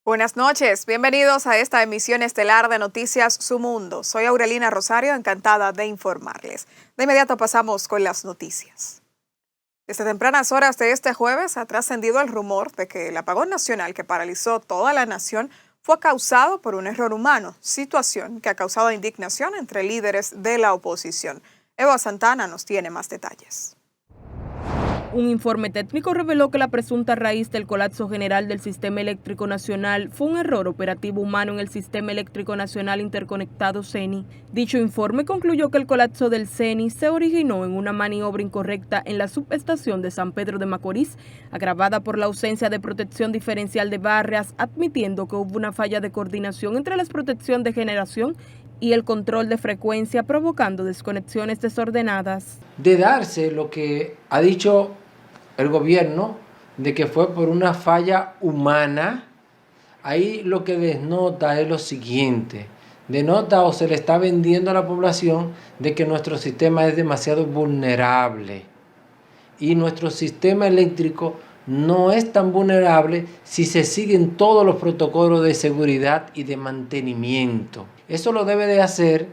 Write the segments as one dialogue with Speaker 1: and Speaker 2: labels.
Speaker 1: Buenas noches, bienvenidos a esta emisión estelar de Noticias Su Mundo. Soy Aurelina Rosario, encantada de informarles. De inmediato pasamos con las noticias. Desde tempranas horas de este jueves ha trascendido el rumor de que el apagón nacional que paralizó toda la nación fue causado por un error humano, situación que ha causado indignación entre líderes de la oposición. Eva Santana nos tiene más detalles.
Speaker 2: Un informe técnico reveló que la presunta raíz del colapso general del Sistema Eléctrico Nacional fue un error operativo humano en el Sistema Eléctrico Nacional Interconectado CENI. Dicho informe concluyó que el colapso del CENI se originó en una maniobra incorrecta en la subestación de San Pedro de Macorís, agravada por la ausencia de protección diferencial de barras, admitiendo que hubo una falla de coordinación entre la protección de generación y el control de frecuencia, provocando desconexiones desordenadas.
Speaker 3: De darse lo que ha dicho el gobierno, de que fue por una falla humana, ahí lo que denota es lo siguiente. Denota o se le está vendiendo a la población de que nuestro sistema es demasiado vulnerable. Y nuestro sistema eléctrico no es tan vulnerable si se siguen todos los protocolos de seguridad y de mantenimiento. Eso lo debe de hacer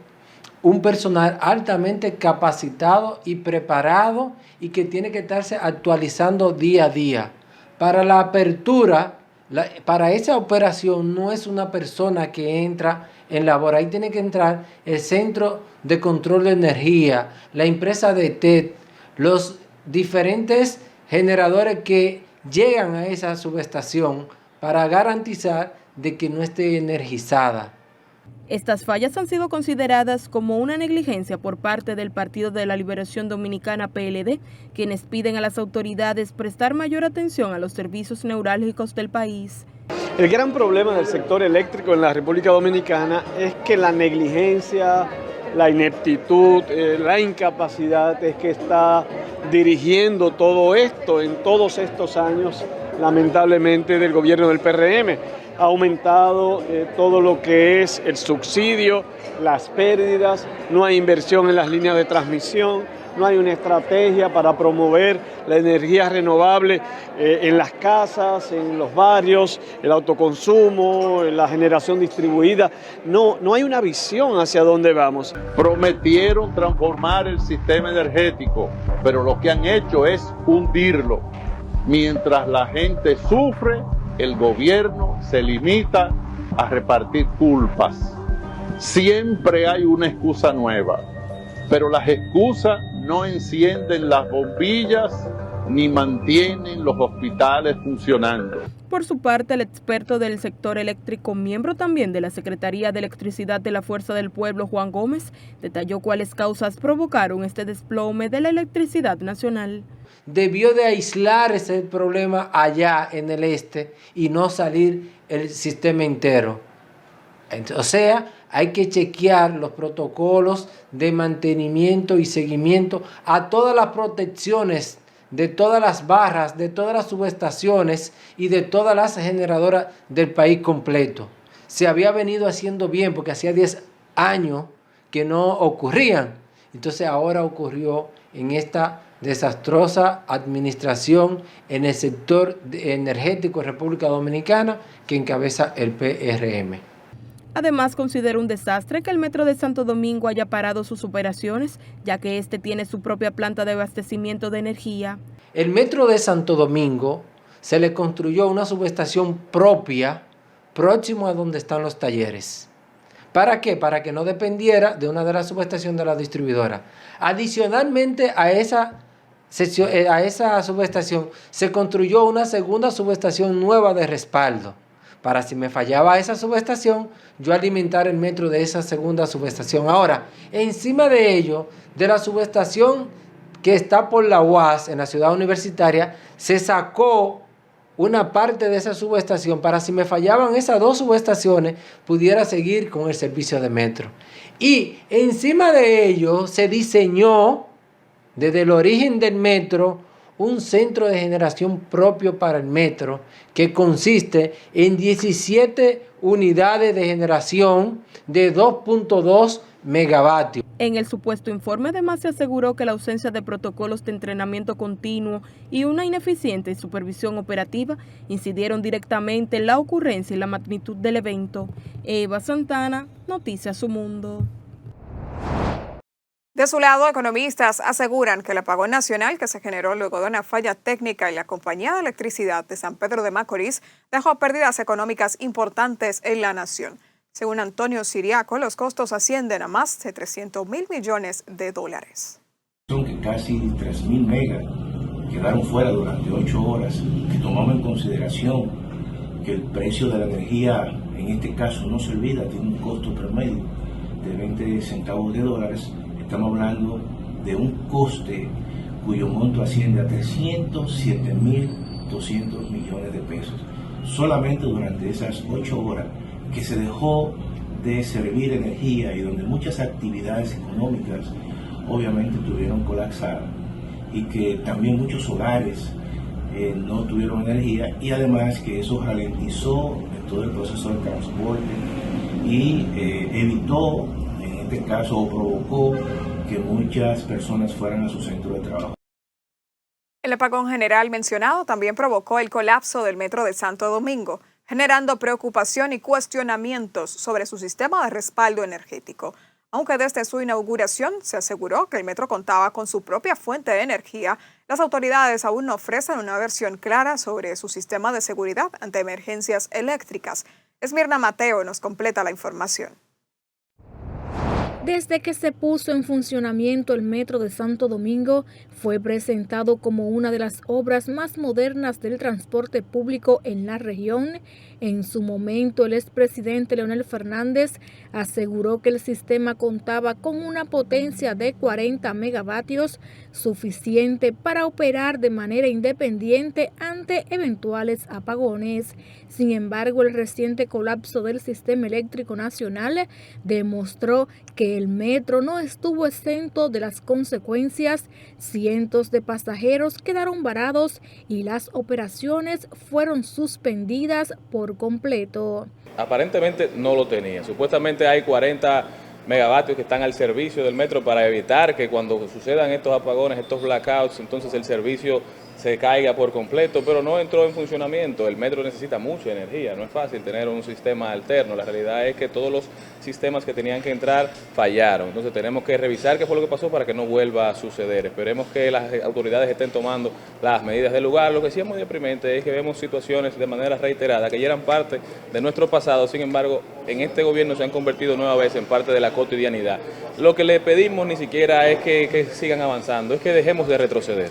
Speaker 3: un personal altamente capacitado y preparado y que tiene que estarse actualizando día a día. Para la apertura, para esa operación no es una persona que entra en labor. Ahí tiene que entrar el Centro de Control de Energía, la empresa de TED, los diferentes generadores que llegan a esa subestación para garantizar de que no esté energizada.
Speaker 2: Estas fallas han sido consideradas como una negligencia por parte del Partido de la Liberación Dominicana PLD, quienes piden a las autoridades prestar mayor atención a los servicios neurálgicos del país.
Speaker 4: El gran problema del sector eléctrico en la República Dominicana es que la negligencia, la ineptitud, la incapacidad es que está dirigiendo todo esto en todos estos años, lamentablemente, del gobierno del PRM. Ha aumentado todo lo que es el subsidio, las pérdidas, no hay inversión en las líneas de transmisión, no hay una estrategia para promover la energía renovable en las casas, en los barrios, el autoconsumo, la generación distribuida. No hay una visión hacia dónde vamos.
Speaker 5: Prometieron transformar el sistema energético, pero lo que han hecho es hundirlo. Mientras la gente sufre, el gobierno se limita a repartir culpas. Siempre hay una excusa nueva, pero las excusas no encienden las bombillas ni mantienen los hospitales funcionando.
Speaker 2: Por su parte, el experto del sector eléctrico, miembro también de la Secretaría de Electricidad de la Fuerza del Pueblo, Juan Gómez, detalló cuáles causas provocaron este desplome de la electricidad nacional.
Speaker 3: Debió de aislar ese problema allá en el este y no salir el sistema entero. O sea, hay que chequear los protocolos de mantenimiento y seguimiento a todas las protecciones de todas las barras, de todas las subestaciones y de todas las generadoras del país completo. Se había venido haciendo bien porque hacía 10 años que no ocurrían. Entonces ahora ocurrió en esta desastrosa administración en el sector energético de República Dominicana que encabeza el PRM.
Speaker 2: Además, considera un desastre que el Metro de Santo Domingo haya parado sus operaciones, ya que este tiene su propia planta de abastecimiento de energía.
Speaker 3: El Metro de Santo Domingo se le construyó una subestación propia próximo a donde están los talleres. ¿Para qué? Para que no dependiera de una de las subestaciones de la distribuidora. Adicionalmente a esa subestación se construyó una segunda subestación nueva de respaldo, para si me fallaba esa subestación, yo alimentar el metro de esa segunda subestación. Ahora, encima de ello, de la subestación que está por la UAS, en la ciudad universitaria, se sacó una parte de esa subestación para si me fallaban esas dos subestaciones, pudiera seguir con el servicio de metro. Y encima de ello se diseñó, desde el origen del metro, un centro de generación propio para el metro que consiste en 17 unidades de generación de 2.2 megavatios.
Speaker 2: En el supuesto informe, además, se aseguró que la ausencia de protocolos de entrenamiento continuo y una ineficiente supervisión operativa incidieron directamente en la ocurrencia y la magnitud del evento. Eva Santana, Noticias Su Mundo.
Speaker 1: De su lado, economistas aseguran que el apagón nacional que se generó luego de una falla técnica en la Compañía de Electricidad de San Pedro de Macorís dejó pérdidas económicas importantes en la nación. Según Antonio Siriaco, los costos ascienden a más de 300.000 millones de dólares.
Speaker 6: Son que casi 3.000 megas quedaron fuera durante 8 horas, que tomamos en consideración que el precio de la energía, en este caso no se olvida, tiene un costo promedio de 20 centavos de dólares. Estamos hablando de un coste cuyo monto asciende a 307.200 millones de pesos. Solamente durante esas 8 horas que se dejó de servir energía y donde muchas actividades económicas obviamente tuvieron colapsar y que también muchos hogares no tuvieron energía, y además que eso ralentizó todo el proceso de transporte y evitó, en este caso, o provocó que muchas personas fueran a su centro de trabajo.
Speaker 1: El apagón general mencionado también provocó el colapso del metro de Santo Domingo, generando preocupación y cuestionamientos sobre su sistema de respaldo energético. Aunque desde su inauguración se aseguró que el metro contaba con su propia fuente de energía, las autoridades aún no ofrecen una versión clara sobre su sistema de seguridad ante emergencias eléctricas. Esmirna Mateo nos completa la información.
Speaker 7: Desde que se puso en funcionamiento el Metro de Santo Domingo, fue presentado como una de las obras más modernas del transporte público en la región. En su momento, el expresidente Leonel Fernández aseguró que el sistema contaba con una potencia de 40 megavatios, suficiente para operar de manera independiente ante eventuales apagones. Sin embargo, el reciente colapso del sistema eléctrico nacional demostró que el metro no estuvo exento de las consecuencias. Cientos de pasajeros quedaron varados y las operaciones fueron suspendidas por completo.
Speaker 8: Aparentemente no lo tenía. Supuestamente hay 40 megavatios que están al servicio del metro para evitar que cuando sucedan estos apagones, estos blackouts, entonces el servicio se caiga por completo, pero no entró en funcionamiento. El metro necesita mucha energía, no es fácil tener un sistema alterno. La realidad es que todos los sistemas que tenían que entrar fallaron. Entonces tenemos que revisar qué fue lo que pasó para que no vuelva a suceder. Esperemos que las autoridades estén tomando las medidas del lugar. Lo que sí es muy deprimente es que vemos situaciones de manera reiterada que ya eran parte de nuestro pasado, sin embargo, en este gobierno se han convertido nueva vez en parte de la cotidianidad. Lo que le pedimos ni siquiera es que sigan avanzando, es que dejemos de retroceder.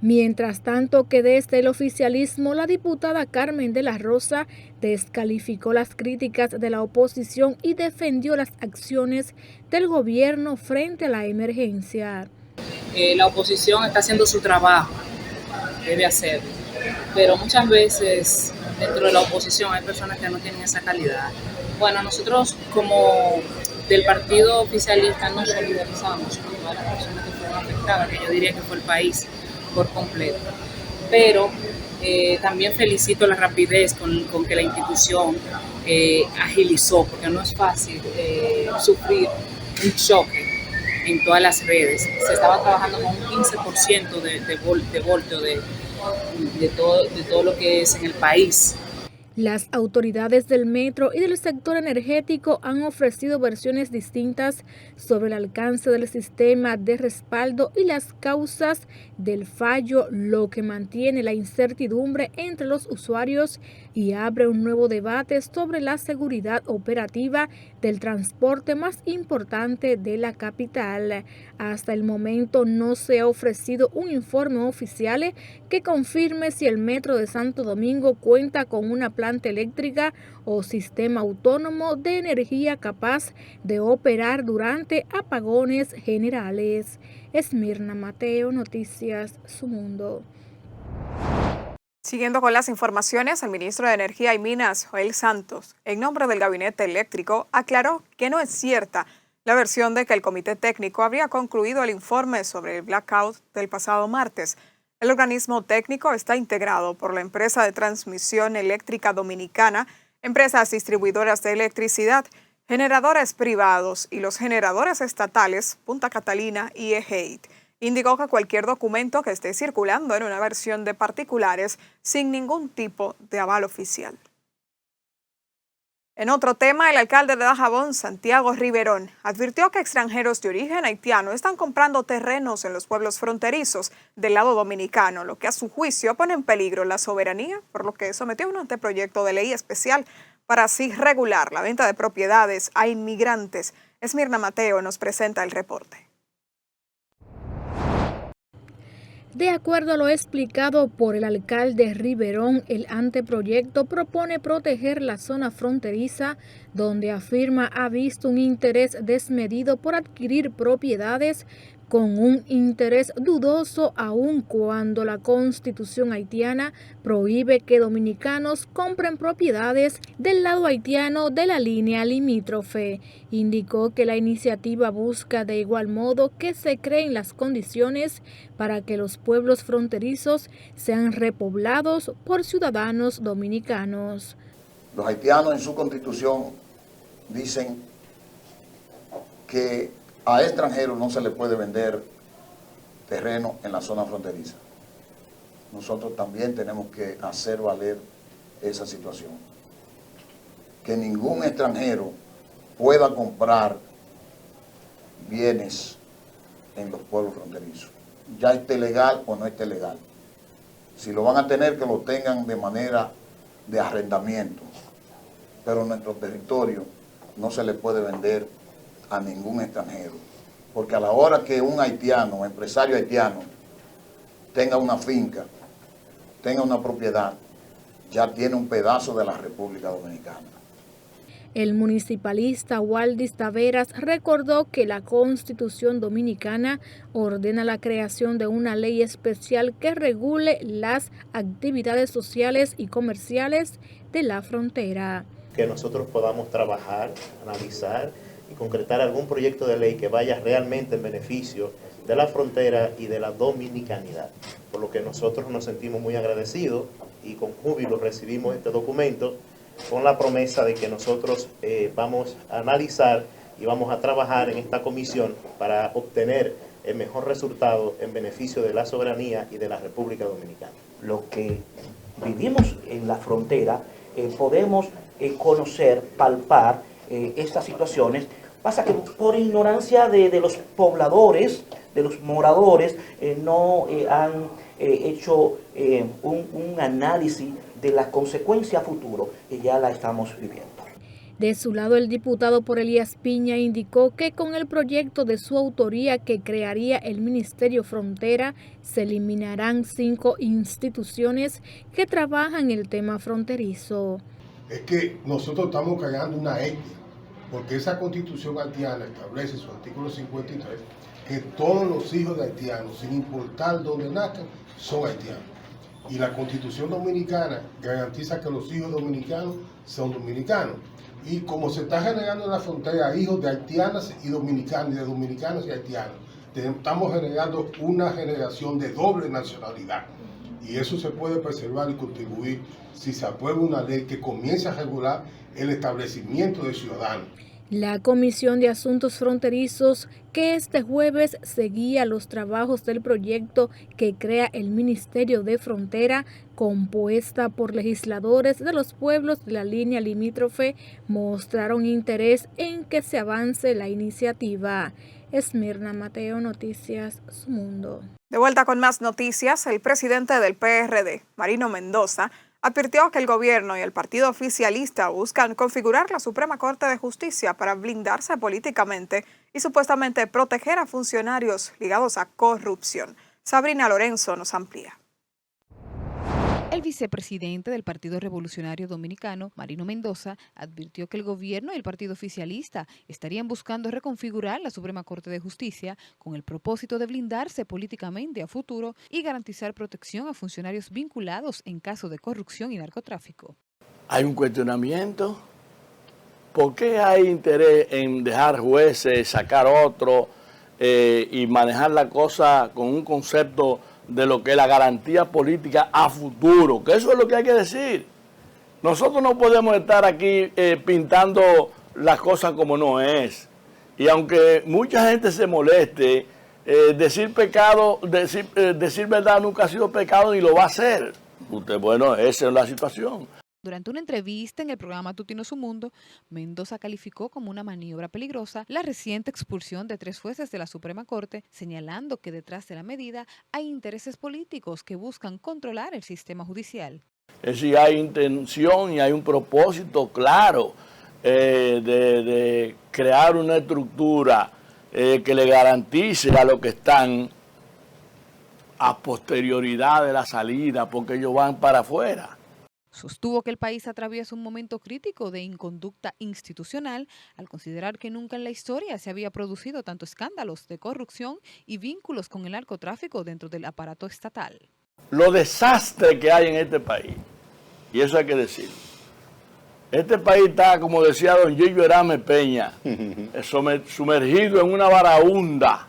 Speaker 7: Mientras tanto, que desde el oficialismo, la diputada Carmen de la Rosa descalificó las críticas de la oposición y defendió las acciones del gobierno frente a la emergencia.
Speaker 9: La oposición está haciendo su trabajo, debe hacerlo, pero muchas veces dentro de la oposición hay personas que no tienen esa calidad. Bueno, nosotros como del partido oficialista nos solidarizamos con todas las personas que fueron afectadas, que yo diría que fue el país por completo, pero también felicito la rapidez con que la institución agilizó, porque no es fácil sufrir un choque en todas las redes. Se estaba trabajando con un 15% de voltio de todo lo que es en el país.
Speaker 7: Las autoridades del metro y del sector energético han ofrecido versiones distintas sobre el alcance del sistema de respaldo y las causas del fallo, lo que mantiene la incertidumbre entre los usuarios y abre un nuevo debate sobre la seguridad operativa del transporte más importante de la capital. Hasta el momento no se ha ofrecido un informe oficial que confirme si el Metro de Santo Domingo cuenta con una planta eléctrica o sistema autónomo de energía capaz de operar durante apagones generales. Esmirna Mateo, Noticias Su Mundo.
Speaker 1: Siguiendo con las informaciones, el ministro de Energía y Minas, Joel Santos, en nombre del Gabinete Eléctrico, aclaró que no es cierta la versión de que el Comité Técnico habría concluido el informe sobre el blackout del pasado martes. El organismo técnico está integrado por la Empresa de Transmisión Eléctrica Dominicana, empresas distribuidoras de electricidad generadores privados y los generadores estatales, Punta Catalina y Egeit. Indicó que cualquier documento que esté circulando en una versión de particulares sin ningún tipo de aval oficial. En otro tema, el alcalde de Dajabón, Santiago Riverón, advirtió que extranjeros de origen haitiano están comprando terrenos en los pueblos fronterizos del lado dominicano, lo que a su juicio pone en peligro la soberanía, por lo que sometió un anteproyecto de ley especial para así regular la venta de propiedades a inmigrantes. Esmirna Mateo nos presenta el reporte.
Speaker 7: De acuerdo a lo explicado por el alcalde Riverón, el anteproyecto propone proteger la zona fronteriza, donde afirma ha visto un interés desmedido por adquirir propiedades con un interés dudoso, aun cuando la Constitución haitiana prohíbe que dominicanos compren propiedades del lado haitiano de la línea limítrofe. Indicó que la iniciativa busca de igual modo que se creen las condiciones para que los pueblos fronterizos sean repoblados por ciudadanos dominicanos.
Speaker 10: Los haitianos en su Constitución dicen que a extranjeros no se le puede vender terreno en la zona fronteriza. Nosotros también tenemos que hacer valer esa situación. Que ningún extranjero pueda comprar bienes en los pueblos fronterizos. Ya esté legal o no esté legal. Si lo van a tener, que lo tengan de manera de arrendamiento. Pero en nuestro territorio no se le puede vender a ningún extranjero, porque a la hora que un haitiano, un empresario haitiano, tenga una finca, tenga una propiedad, ya tiene un pedazo de la República Dominicana.
Speaker 7: El municipalista Waldis Taveras recordó que la Constitución Dominicana ordena la creación de una ley especial que regule las actividades sociales y comerciales de la frontera.
Speaker 11: Que nosotros podamos trabajar, analizar y concretar algún proyecto de ley que vaya realmente en beneficio de la frontera y de la dominicanidad. Por lo que nosotros nos sentimos muy agradecidos y con júbilo recibimos este documento con la promesa de que nosotros vamos a analizar y vamos a trabajar en esta comisión para obtener el mejor resultado en beneficio de la soberanía y de la República Dominicana.
Speaker 12: Los que vivimos en la frontera podemos conocer, palpar estas situaciones. Pasa que por ignorancia de los pobladores, de los moradores, no han hecho un análisis de la consecuencia futuro, y ya la estamos viviendo.
Speaker 7: De su lado, el diputado por Elías Piña indicó que con el proyecto de su autoría que crearía el Ministerio Frontera, se eliminarán 5 instituciones que trabajan el tema fronterizo.
Speaker 13: Es que nosotros estamos creando una etnia, porque esa Constitución haitiana establece en su artículo 53 que todos los hijos de haitianos, sin importar dónde nazcan, son haitianos. Y la Constitución dominicana garantiza que los hijos dominicanos son dominicanos. Y como se está generando en la frontera hijos de haitianas y dominicanos, y de dominicanos y haitianos, estamos generando una generación de doble nacionalidad. Y eso se puede preservar y contribuir si se aprueba una ley que comience a regular el establecimiento de ciudadanos.
Speaker 7: La Comisión de Asuntos Fronterizos, que este jueves seguía los trabajos del proyecto que crea el Ministerio de Frontera, compuesta por legisladores de los pueblos de la línea limítrofe, mostraron interés en que se avance la iniciativa. Esmirna Mateo, Noticias Su Mundo.
Speaker 1: De vuelta con más noticias, el presidente del PRD, Marino Mendoza, advirtió que el gobierno y el partido oficialista buscan configurar la Suprema Corte de Justicia para blindarse políticamente y supuestamente proteger a funcionarios ligados a corrupción. Sabrina Lorenzo nos amplía.
Speaker 14: El vicepresidente del Partido Revolucionario Dominicano, Marino Mendoza, advirtió que el gobierno y el partido oficialista estarían buscando reconfigurar la Suprema Corte de Justicia con el propósito de blindarse políticamente a futuro y garantizar protección a funcionarios vinculados en caso de corrupción y narcotráfico.
Speaker 15: Hay un cuestionamiento. ¿Por qué hay interés en dejar jueces, sacar otro y manejar la cosa con un concepto de lo que es la garantía política a futuro? Que eso es lo que hay que decir. Nosotros no podemos estar aquí pintando las cosas como no es. Y aunque mucha gente se moleste, decir verdad nunca ha sido pecado ni lo va a ser. Bueno, esa es la situación.
Speaker 14: Durante una entrevista en el programa matutino Su Mundo, Mendoza calificó como una maniobra peligrosa la reciente expulsión de 3 jueces de la Suprema Corte, señalando que detrás de la medida hay intereses políticos que buscan controlar el sistema judicial.
Speaker 15: Es decir, hay intención y hay un propósito claro de crear una estructura que le garantice a los que están a posterioridad de la salida, porque ellos van para afuera.
Speaker 14: Sostuvo que el país atraviesa un momento crítico de inconducta institucional al considerar que nunca en la historia se había producido tanto escándalos de corrupción y vínculos con el narcotráfico dentro del aparato estatal.
Speaker 15: Lo desastre que hay en este país, y eso hay que decirlo. Este país está, como decía don Gillo Herame Peña, sumergido en una varaunda,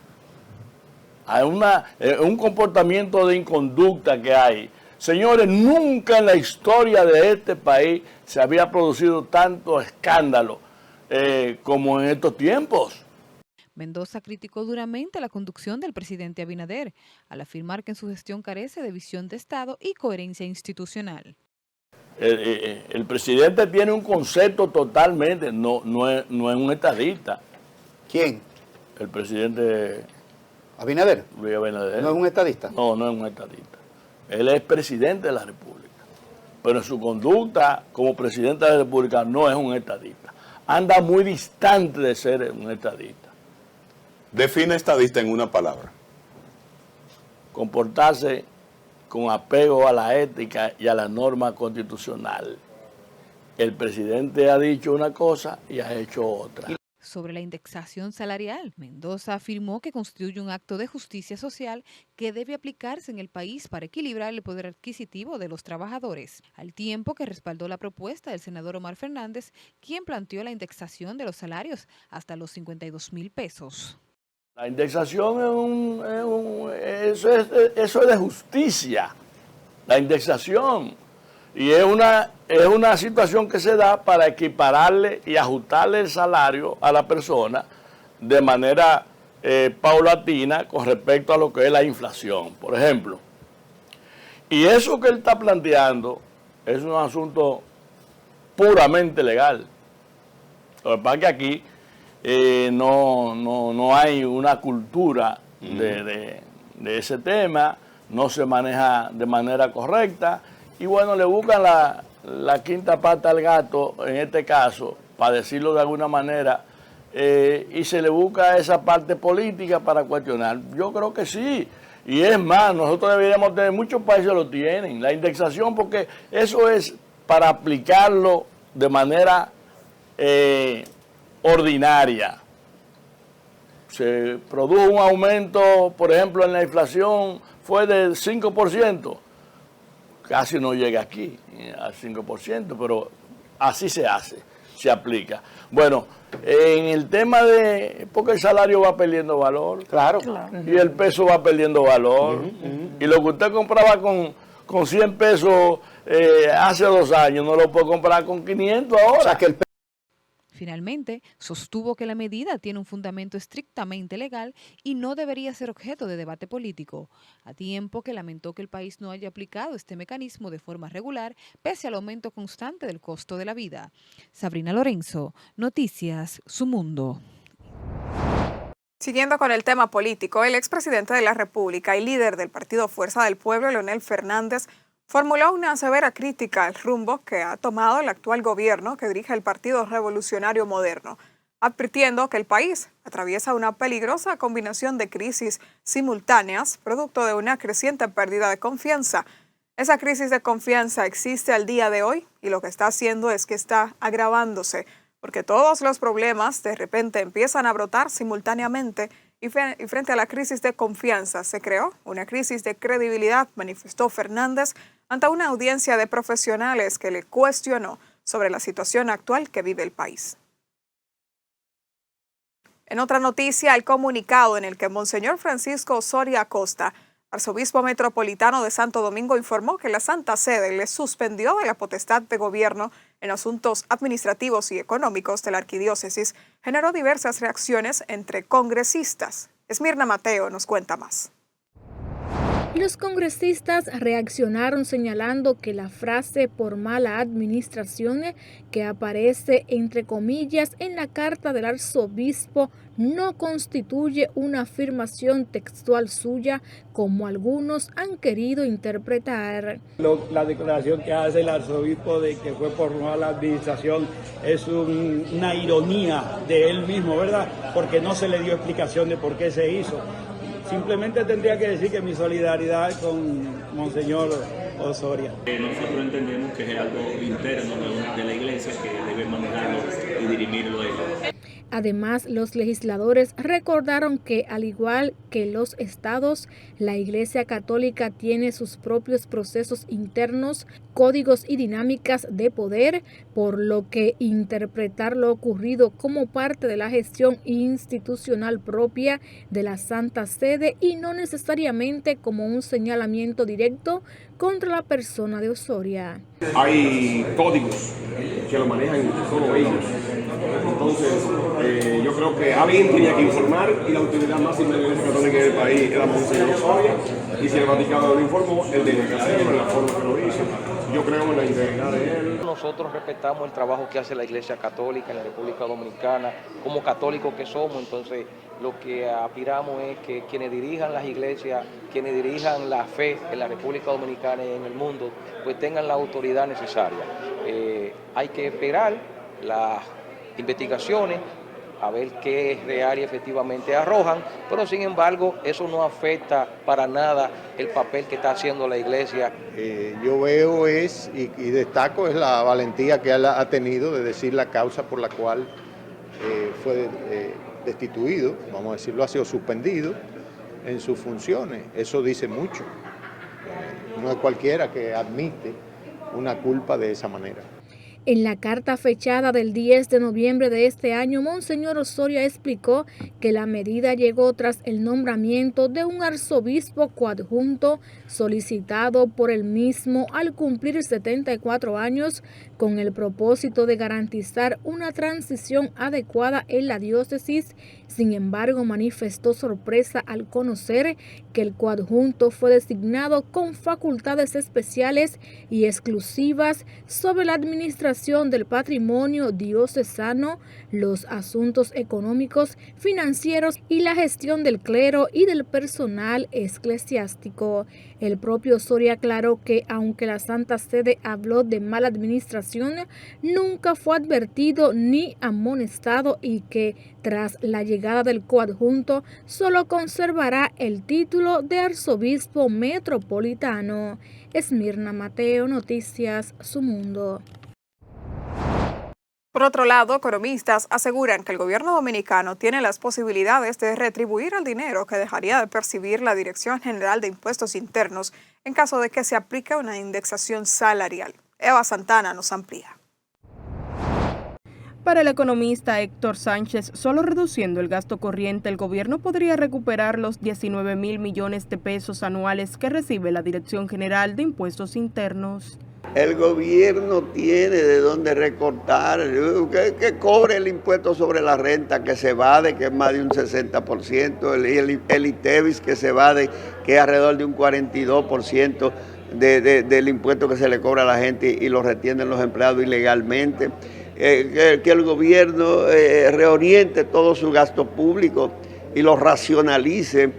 Speaker 15: un comportamiento de inconducta que hay. Señores, nunca en la historia de este país se había producido tanto escándalo como en estos tiempos.
Speaker 14: Mendoza criticó duramente la conducción del presidente Abinader, al afirmar que en su gestión carece de visión de Estado y coherencia institucional.
Speaker 15: El presidente tiene un concepto totalmente, no es un estadista.
Speaker 16: ¿Quién?
Speaker 15: El presidente
Speaker 16: ¿Abinader?
Speaker 15: Luis Abinader.
Speaker 16: ¿No es un estadista?
Speaker 15: No, no es un estadista. Él es presidente de la República, pero en su conducta como presidente de la República no es un estadista. Anda muy distante de ser un estadista.
Speaker 17: Define estadista en una palabra.
Speaker 15: Comportarse con apego a la ética y a la norma constitucional. El presidente ha dicho una cosa y ha hecho otra.
Speaker 14: Sobre la indexación salarial, Mendoza afirmó que constituye un acto de justicia social que debe aplicarse en el país para equilibrar el poder adquisitivo de los trabajadores, al tiempo que respaldó la propuesta del senador Omar Fernández, quien planteó la indexación de los salarios hasta los 52,000 pesos.
Speaker 15: La indexación eso es de justicia, la indexación. Y es una situación que se da para equipararle y ajustarle el salario a la persona de manera paulatina con respecto a lo que es la inflación, por ejemplo. Y eso que él está planteando es un asunto puramente legal. Lo que pasa es que aquí no hay una cultura de ese tema, no se maneja de manera correcta. Y bueno, le buscan la quinta pata al gato, en este caso, para decirlo de alguna manera, y se le busca esa parte política para cuestionar. Yo creo que sí. Y es más, nosotros deberíamos tener, muchos países lo tienen, la indexación, porque eso es para aplicarlo de manera ordinaria. Se produjo un aumento, por ejemplo, en la inflación fue del 5%. Casi no llega aquí al 5%, pero así se hace, se aplica. Bueno, en el tema porque el salario va perdiendo valor.
Speaker 16: Claro.
Speaker 15: Y el peso va perdiendo valor. Y lo que usted compraba con 100 pesos hace 2 años, no lo puede comprar con 500 ahora.
Speaker 16: O sea, que
Speaker 14: Finalmente, sostuvo que la medida tiene un fundamento estrictamente legal y no debería ser objeto de debate político, a tiempo que lamentó que el país no haya aplicado este mecanismo de forma regular, pese al aumento constante del costo de la vida. Sabrina Lorenzo, Noticias Su Mundo.
Speaker 1: Siguiendo con el tema político, el expresidente de la República y líder del partido Fuerza del Pueblo, Leonel Fernández, formuló una severa crítica al rumbo que ha tomado el actual gobierno que dirige el Partido Revolucionario Moderno, advirtiendo que el país atraviesa una peligrosa combinación de crisis simultáneas, producto de una creciente pérdida de confianza. Esa crisis de confianza existe al día de hoy y lo que está haciendo es que está agravándose, porque todos los problemas de repente empiezan a brotar simultáneamente y frente a la crisis de confianza se creó una crisis de credibilidad, manifestó Fernández ante una audiencia de profesionales que le cuestionó sobre la situación actual que vive el país. En otra noticia, el comunicado en el que Monseñor Francisco Osorio Acosta, arzobispo metropolitano de Santo Domingo, informó que la Santa Sede le suspendió de la potestad de gobierno en asuntos administrativos y económicos de la arquidiócesis generó diversas reacciones entre congresistas. Esmirna Mateo nos cuenta más.
Speaker 7: Los congresistas reaccionaron señalando que la frase por mala administración que aparece entre comillas en la carta del arzobispo no constituye una afirmación textual suya como algunos han querido interpretar.
Speaker 18: La declaración que hace el arzobispo de que fue por mala administración es una ironía de él mismo, ¿verdad? Porque no se le dio explicación de por qué se hizo. Simplemente tendría que decir que mi solidaridad con Monseñor Osoria.
Speaker 19: Nosotros entendemos que es algo interno de la iglesia que debe manejarlo y dirimirlo él.
Speaker 7: Además, los legisladores recordaron que, al igual que los estados, la Iglesia Católica tiene sus propios procesos internos, códigos y dinámicas de poder, por lo que interpretar lo ocurrido como parte de la gestión institucional propia de la Santa Sede y no necesariamente como un señalamiento directo contra la persona de Osoria.
Speaker 20: Hay códigos que lo manejan solo ellos. Entonces, yo creo que alguien tenía que informar y la autoridad máxima de la Iglesia Católica del país era Monseñor Osoria, y si el Vaticano lo informó, él tenía que hacerlo en la forma que lo hizo. Yo creo en la integridad de él.
Speaker 21: Nosotros respetamos el trabajo que hace la Iglesia Católica en la República Dominicana, como católicos que somos, entonces lo que aspiramos es que quienes dirijan las iglesias, quienes dirijan la fe en la República Dominicana y en el mundo, pues tengan la autoridad necesaria. Hay que esperar las investigaciones, a ver qué real y efectivamente arrojan, pero sin embargo eso no afecta para nada el papel que está haciendo la iglesia.
Speaker 22: Yo veo y destaco es la valentía que él ha tenido de decir la causa por la cual fue destituido, vamos a decirlo así, o suspendido en sus funciones. Eso dice mucho. No es cualquiera que admite una culpa de esa manera.
Speaker 7: En la carta fechada del 10 de noviembre de este año, Monseñor Osoria explicó que la medida llegó tras el nombramiento de un arzobispo coadjunto solicitado por él mismo al cumplir 74 años con el propósito de garantizar una transición adecuada en la diócesis. Sin embargo, manifestó sorpresa al conocer que el coadjunto fue designado con facultades especiales y exclusivas sobre la administración del patrimonio diocesano, los asuntos económicos, financieros y la gestión del clero y del personal eclesiástico. El propio Osoria aclaró que aunque la Santa Sede habló de mala administración, nunca fue advertido ni amonestado y que tras la llegada del coadjunto solo conservará el título de arzobispo metropolitano. Esmirna Mateo, Noticias Su Mundo.
Speaker 1: Por otro lado, economistas aseguran que el gobierno dominicano tiene las posibilidades de retribuir el dinero que dejaría de percibir la Dirección General de Impuestos Internos en caso de que se aplique una indexación salarial. Eva Santana nos amplía.
Speaker 2: Para el economista Héctor Sánchez, solo reduciendo el gasto corriente, el gobierno podría recuperar los 19,000 millones de pesos anuales que recibe la Dirección General de Impuestos Internos.
Speaker 23: El gobierno tiene de dónde recortar, que cobre el impuesto sobre la renta que se evade, que es más de un 60%, el ITEVIS que se evade, que es alrededor de un 42% del impuesto que se le cobra a la gente y lo retienen los empleados ilegalmente. Que el gobierno reoriente todo su gasto público y lo racionalice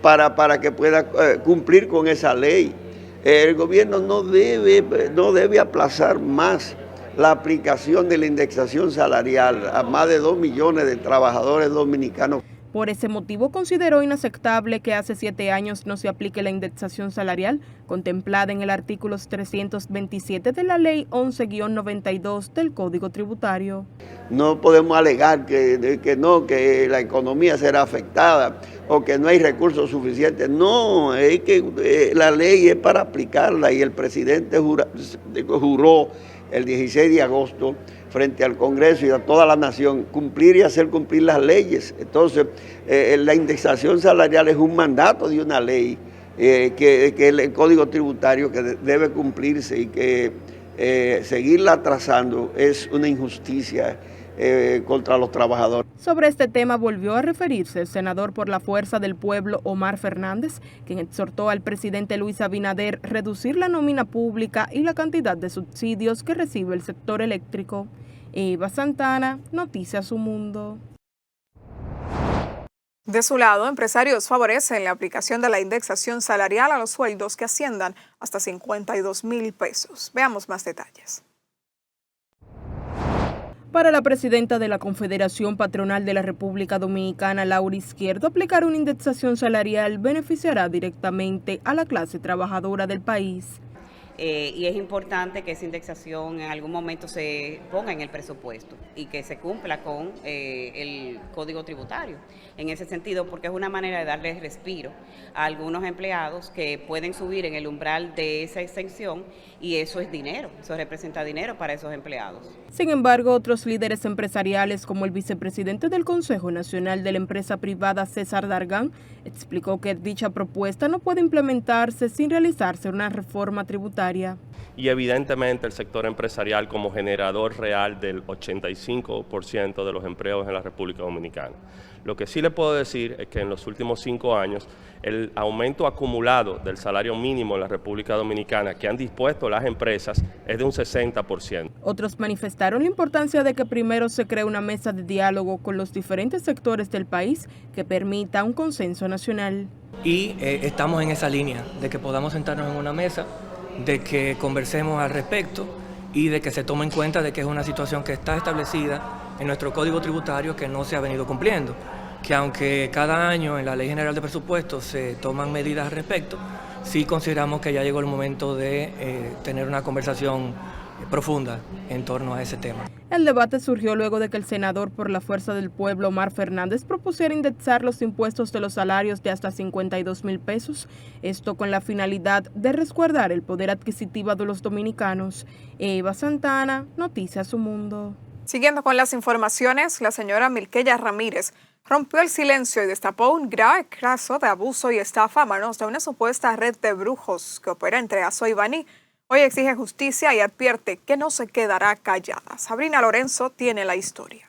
Speaker 23: para que pueda cumplir con esa ley. El gobierno no debe aplazar más la aplicación de la indexación salarial a más de 2 millones de trabajadores dominicanos.
Speaker 2: Por ese motivo consideró inaceptable que hace 7 años no se aplique la indexación salarial contemplada en el artículo 327 de la Ley 11-92 del Código Tributario.
Speaker 23: No podemos alegar que la economía será afectada o que no hay recursos suficientes. No, es que la ley es para aplicarla y el presidente juró el 16 de agosto frente al Congreso y a toda la nación, cumplir y hacer cumplir las leyes. Entonces, la indexación salarial es un mandato de una ley, que es el Código Tributario que debe cumplirse y que seguirla atrasando es una injusticia contra los trabajadores.
Speaker 2: Sobre este tema volvió a referirse el senador por la Fuerza del Pueblo, Omar Fernández, quien exhortó al presidente Luis Abinader reducir la nómina pública y la cantidad de subsidios que recibe el sector eléctrico. Eva Santana, Noticias Su Mundo.
Speaker 1: De su lado, empresarios favorecen la aplicación de la indexación salarial a los sueldos que asciendan hasta 52,000 pesos. Veamos más detalles.
Speaker 2: Para la presidenta de la Confederación Patronal de la República Dominicana, Laura Izquierdo, aplicar una indexación salarial beneficiará directamente a la clase trabajadora del país.
Speaker 3: Y es importante que esa indexación en algún momento se ponga en el presupuesto y que se cumpla con el Código Tributario. En ese sentido, porque es una manera de darle respiro a algunos empleados que pueden subir en el umbral de esa exención y eso es dinero, eso representa dinero para esos empleados.
Speaker 2: Sin embargo, otros líderes empresariales, como el vicepresidente del Consejo Nacional de la Empresa Privada, César Dargan, explicó que dicha propuesta no puede implementarse sin realizarse una reforma tributaria.
Speaker 4: Y evidentemente el sector empresarial como generador real del 85% de los empleos en la República Dominicana. Lo que sí le puedo decir es que en los últimos 5 años el aumento acumulado del salario mínimo en la República Dominicana que han dispuesto las empresas es de un 60%.
Speaker 2: Otros manifestaron la importancia de que primero se cree una mesa de diálogo con los diferentes sectores del país que permita un consenso nacional.
Speaker 5: Y estamos en esa línea de que podamos sentarnos en una mesa, de que conversemos al respecto y de que se tome en cuenta de que es una situación que está establecida en nuestro Código Tributario que no se ha venido cumpliendo, que aunque cada año en la Ley General de Presupuestos se toman medidas al respecto, sí consideramos que ya llegó el momento de tener una conversación profunda en torno a ese tema.
Speaker 2: El debate surgió luego de que el senador por la Fuerza del Pueblo, Omar Fernández, propusiera indexar los impuestos de los salarios de hasta 52,000 pesos, esto con la finalidad de resguardar el poder adquisitivo de los dominicanos. Eva Santana, Noticias Su Mundo.
Speaker 1: Siguiendo con las informaciones, la señora Milqueya Ramírez rompió el silencio y destapó un grave caso de abuso y estafa a manos de una supuesta red de brujos que opera entre Azua y Baní. Hoy exige justicia y advierte que no se quedará callada. Sabrina Lorenzo tiene la historia.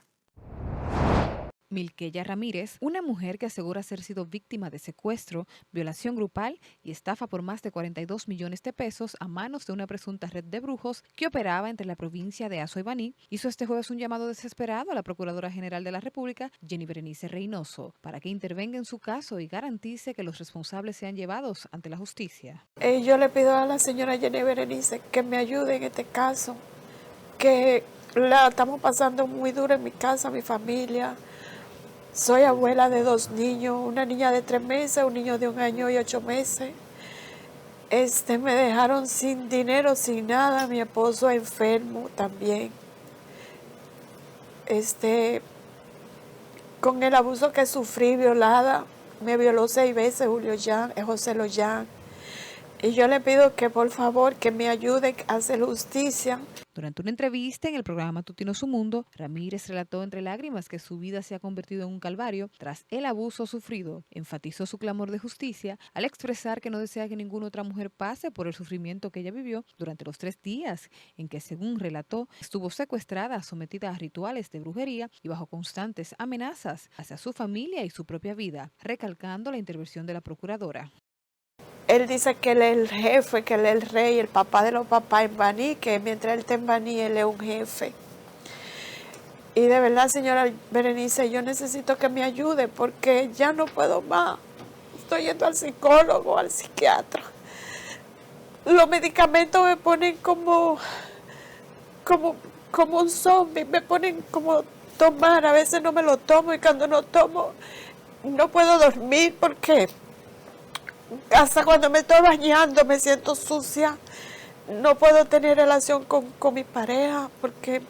Speaker 14: Milqueya Ramírez, una mujer que asegura haber sido víctima de secuestro, violación grupal y estafa por más de 42 millones de pesos a manos de una presunta red de brujos que operaba entre la provincia de Azua y Baní, hizo este jueves un llamado desesperado a la Procuradora General de la República, Jenny Berenice Reynoso, para que intervenga en su caso y garantice que los responsables sean llevados ante la justicia.
Speaker 24: Yo le pido a la señora Jenny Berenice que me ayude en este caso, que la estamos pasando muy duro en mi casa, mi familia. Soy abuela de 2 niños, una niña de 3 meses, un niño de 1 año y 8 meses. Me dejaron sin dinero, sin nada, mi esposo enfermo también. Con el abuso que sufrí, violada, me violó 6 veces José Loyan. Y yo le pido que por favor que me ayude a hacer justicia.
Speaker 14: Durante una entrevista en el programa matutino Su Mundo, Ramírez relató entre lágrimas que su vida se ha convertido en un calvario tras el abuso sufrido. Enfatizó su clamor de justicia al expresar que no desea que ninguna otra mujer pase por el sufrimiento que ella vivió durante los 3 días en que, según relató, estuvo secuestrada, sometida a rituales de brujería y bajo constantes amenazas hacia su familia y su propia vida, recalcando la intervención de la procuradora.
Speaker 24: Él dice que él es el jefe, que él es el rey, el papá de los papás en Baní, que mientras él está en Baní, él es un jefe. Y de verdad, señora Berenice, yo necesito que me ayude porque ya no puedo más. Estoy yendo al psicólogo, al psiquiatra. Los medicamentos me ponen como un zombie, me ponen como tomar. A veces no me lo tomo y cuando no tomo no puedo dormir porque hasta cuando me estoy bañando me siento sucia. No puedo tener relación con mi pareja porque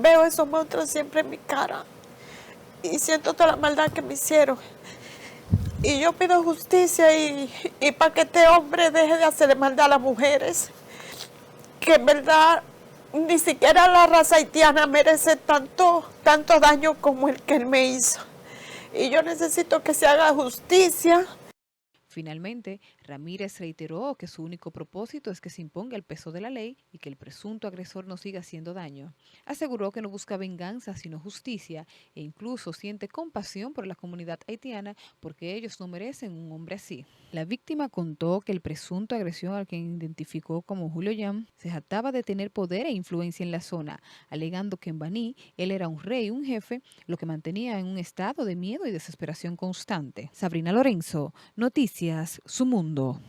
Speaker 24: veo esos monstruos siempre en mi cara y siento toda la maldad que me hicieron. Y yo pido justicia y para que este hombre deje de hacerle maldad a las mujeres, que en verdad ni siquiera la raza haitiana merece tanto daño como el que él me hizo. Y yo necesito que se haga justicia.
Speaker 14: Finalmente, Ramírez reiteró que su único propósito es que se imponga el peso de la ley y que el presunto agresor no siga haciendo daño. Aseguró que no busca venganza sino justicia e incluso siente compasión por la comunidad haitiana porque ellos no merecen un hombre así. La víctima contó que el presunto agresión al que identificó como Julio Yam se jactaba de tener poder e influencia en la zona, alegando que en Baní él era un rey, un jefe, lo que mantenía en un estado de miedo y desesperación constante. Sabrina Lorenzo, Noticias Su Mundo.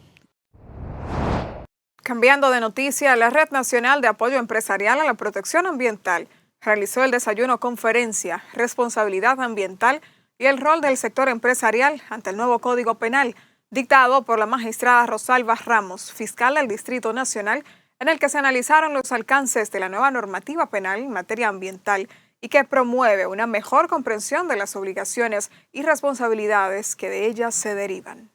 Speaker 1: Cambiando de noticia, la Red Nacional de Apoyo Empresarial a la Protección Ambiental realizó el desayuno conferencia Responsabilidad Ambiental y el rol del sector empresarial ante el nuevo Código Penal, dictado por la magistrada Rosalba Ramos, fiscal del Distrito Nacional, en el que se analizaron los alcances de la nueva normativa penal en materia ambiental y que promueve una mejor comprensión de las obligaciones y responsabilidades que de ellas se derivan.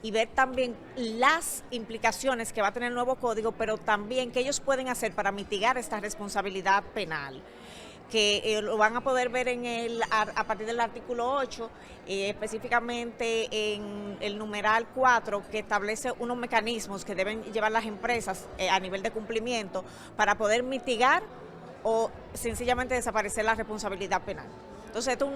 Speaker 6: Y ver también las implicaciones que va a tener el nuevo código, pero también qué ellos pueden hacer para mitigar esta responsabilidad penal, que lo van a poder ver a partir del artículo 8, específicamente en el numeral 4, que establece unos mecanismos que deben llevar las empresas a nivel de cumplimiento para poder mitigar o sencillamente desaparecer la responsabilidad penal. Entonces, esto es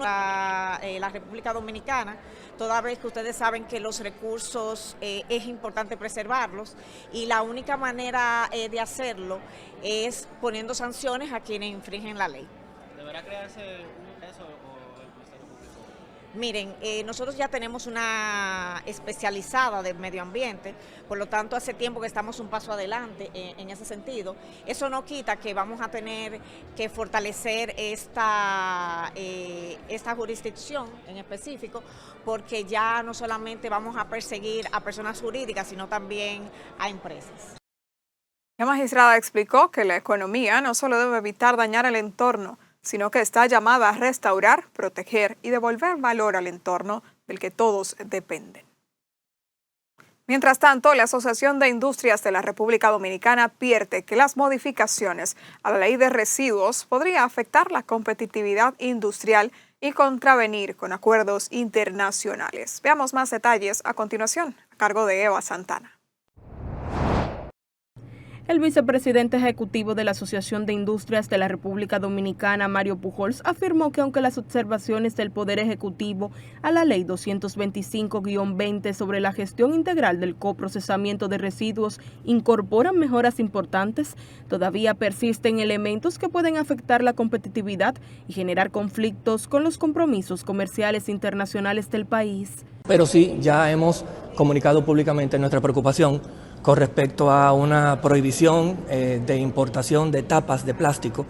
Speaker 6: la República Dominicana, toda vez que ustedes saben que los recursos es importante preservarlos y la única manera de hacerlo es poniendo sanciones a quienes infringen la ley.
Speaker 8: ¿Deberá crearse un caso o el Ministerio Público?
Speaker 6: Miren, nosotros ya tenemos una especializada de medio ambiente, por lo tanto hace tiempo que estamos un paso adelante en ese sentido. Eso no quita que vamos a tener que fortalecer esta jurisdicción en específico, porque ya no solamente vamos a perseguir a personas jurídicas, sino también a empresas.
Speaker 1: La magistrada explicó que la economía no solo debe evitar dañar el entorno, sino que está llamada a restaurar, proteger y devolver valor al entorno del que todos dependen. Mientras tanto, la Asociación de Industrias de la República Dominicana advierte que las modificaciones a la ley de residuos podrían afectar la competitividad industrial y contravenir con acuerdos internacionales. Veamos más detalles a continuación, a cargo de Eva Santana.
Speaker 2: El vicepresidente ejecutivo de la Asociación de Industrias de la República Dominicana, Mario Pujols, afirmó que aunque las observaciones del Poder Ejecutivo a la Ley 225-20 sobre la gestión integral del coprocesamiento de residuos incorporan mejoras importantes, todavía persisten elementos que pueden afectar la competitividad y generar conflictos con los compromisos comerciales internacionales del país.
Speaker 5: Pero sí, ya hemos comunicado públicamente nuestra preocupación con respecto a una prohibición de importación de tapas de plástico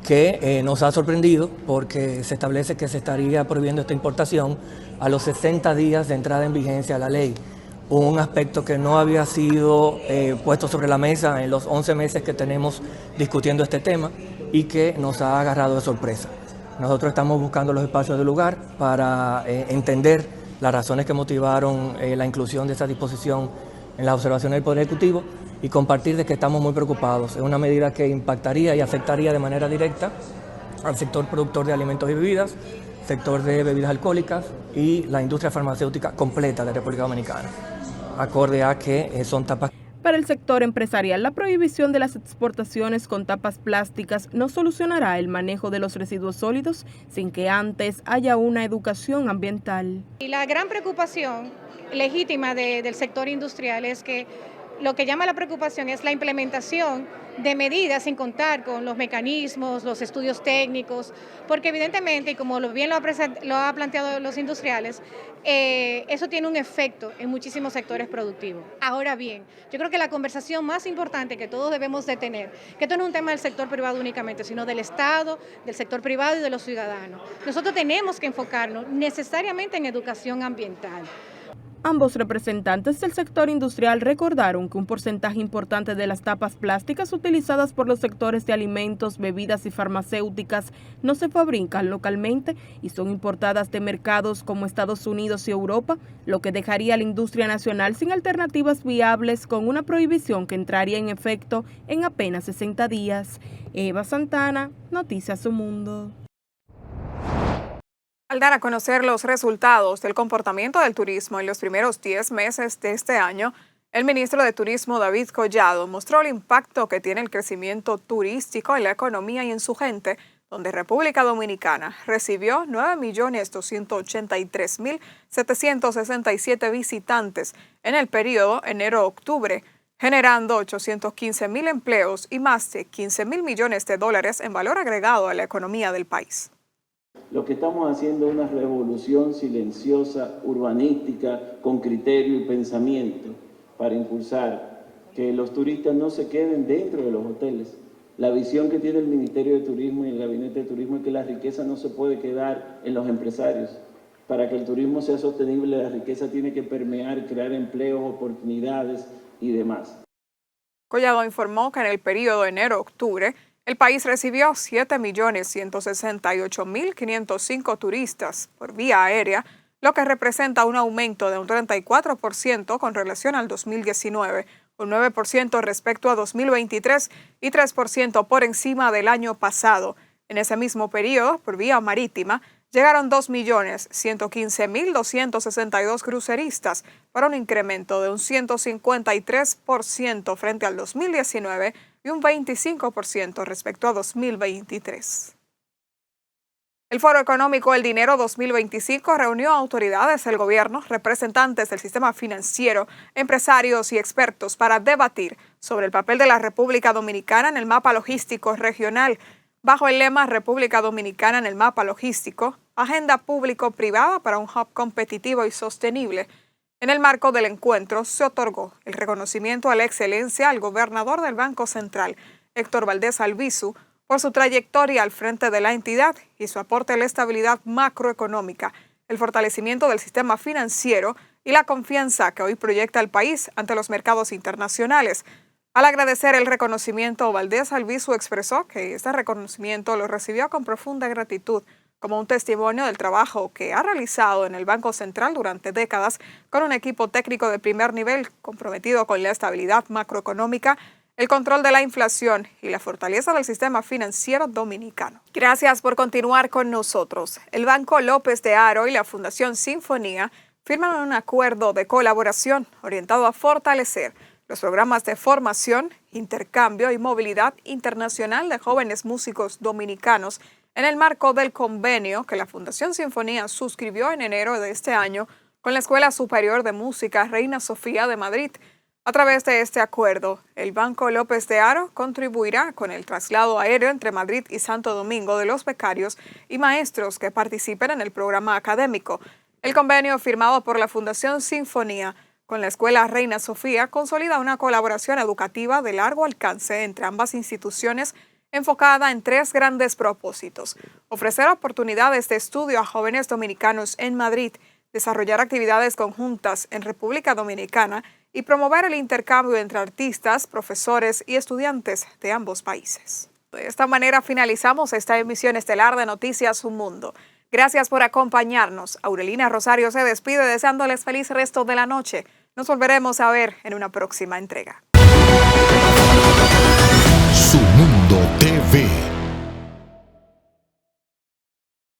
Speaker 5: que nos ha sorprendido porque se establece que se estaría prohibiendo esta importación a los 60 días de entrada en vigencia de la ley. Un aspecto que no había sido puesto sobre la mesa en los 11 meses que tenemos discutiendo este tema y que nos ha agarrado de sorpresa. Nosotros estamos buscando los espacios de lugar para entender las razones que motivaron la inclusión de esa disposición en las observaciones del Poder Ejecutivo y compartir de que estamos muy preocupados. Es una medida que impactaría y afectaría de manera directa al sector productor de alimentos y bebidas, sector de bebidas alcohólicas y la industria farmacéutica completa de la República Dominicana, acorde a que son tapas.
Speaker 2: Para el sector empresarial, la prohibición de las exportaciones con tapas plásticas no solucionará el manejo de los residuos sólidos sin que antes haya una educación ambiental.
Speaker 9: Y la gran preocupación legítima del sector industrial es que lo que llama la preocupación es la implementación de medidas sin contar con los mecanismos, los estudios técnicos, porque evidentemente, y como bien lo ha planteado los industriales, eso tiene un efecto en muchísimos sectores productivos. Ahora bien, yo creo que la conversación más importante que todos debemos de tener, que esto no es un tema del sector privado únicamente, sino del Estado, del sector privado y de los ciudadanos. Nosotros tenemos que enfocarnos necesariamente en educación ambiental.
Speaker 2: Ambos representantes del sector industrial recordaron que un porcentaje importante de las tapas plásticas utilizadas por los sectores de alimentos, bebidas y farmacéuticas no se fabrican localmente y son importadas de mercados como Estados Unidos y Europa, lo que dejaría a la industria nacional sin alternativas viables con una prohibición que entraría en efecto en apenas 60 días. Eva Santana, Noticias Su Mundo.
Speaker 1: Al dar a conocer los resultados del comportamiento del turismo en los primeros 10 meses de este año, el ministro de Turismo David Collado mostró el impacto que tiene el crecimiento turístico en la economía y en su gente, donde República Dominicana recibió 9.833.767 visitantes en el periodo enero-octubre, generando 815.000 empleos y más de 15.000 millones de dólares en valor agregado a la economía del país.
Speaker 10: Lo que estamos haciendo es una revolución silenciosa, urbanística, con criterio y pensamiento, para impulsar que los turistas no se queden dentro de los hoteles. La visión que tiene el Ministerio de Turismo y el Gabinete de Turismo es que la riqueza no se puede quedar en los empresarios. Para que el turismo sea sostenible, la riqueza tiene que permear, crear empleos, oportunidades y demás.
Speaker 1: Collado informó que en el periodo enero-octubre, el país recibió 7.168.505 turistas por vía aérea, lo que representa un aumento de un 34% con relación al 2019, un 9% respecto a 2023 y 3% por encima del año pasado. En ese mismo periodo, por vía marítima, llegaron 2.115.262 cruceristas, para un incremento de un 153% frente al 2019 y un 25% respecto a 2023. El Foro Económico El Dinero 2025 reunió a autoridades del gobierno, representantes del sistema financiero, empresarios y expertos para debatir sobre el papel de la República Dominicana en el mapa logístico regional. Bajo el lema República Dominicana en el mapa logístico, agenda público-privada para un hub competitivo y sostenible. En el marco del encuentro se otorgó el reconocimiento a la excelencia al gobernador del Banco Central, Héctor Valdés Albizu, por su trayectoria al frente de la entidad y su aporte a la estabilidad macroeconómica, el fortalecimiento del sistema financiero y la confianza que hoy proyecta el país ante los mercados internacionales. Al agradecer el reconocimiento, Valdés Albizu expresó que este reconocimiento lo recibió con profunda gratitud, como un testimonio del trabajo que ha realizado en el Banco Central durante décadas con un equipo técnico de primer nivel comprometido con la estabilidad macroeconómica, el control de la inflación y la fortaleza del sistema financiero dominicano. Gracias por continuar con nosotros. El Banco López de Haro y la Fundación Sinfonía firman un acuerdo de colaboración orientado a fortalecer los programas de formación, intercambio y movilidad internacional de jóvenes músicos dominicanos en el marco del convenio que la Fundación Sinfonía suscribió en enero de este año con la Escuela Superior de Música Reina Sofía de Madrid. A través de este acuerdo, el Banco López de Haro contribuirá con el traslado aéreo entre Madrid y Santo Domingo de los becarios y maestros que participen en el programa académico. El convenio firmado por la Fundación Sinfonía con la Escuela Reina Sofía consolida una colaboración educativa de largo alcance entre ambas instituciones enfocada en tres grandes propósitos: ofrecer oportunidades de estudio a jóvenes dominicanos en Madrid, desarrollar actividades conjuntas en República Dominicana y promover el intercambio entre artistas, profesores y estudiantes de ambos países. De esta manera finalizamos esta emisión estelar de Noticias Un Mundo. Gracias por acompañarnos. Aurelina Rosario se despide deseándoles feliz resto de la noche. Nos volveremos a ver en una próxima entrega.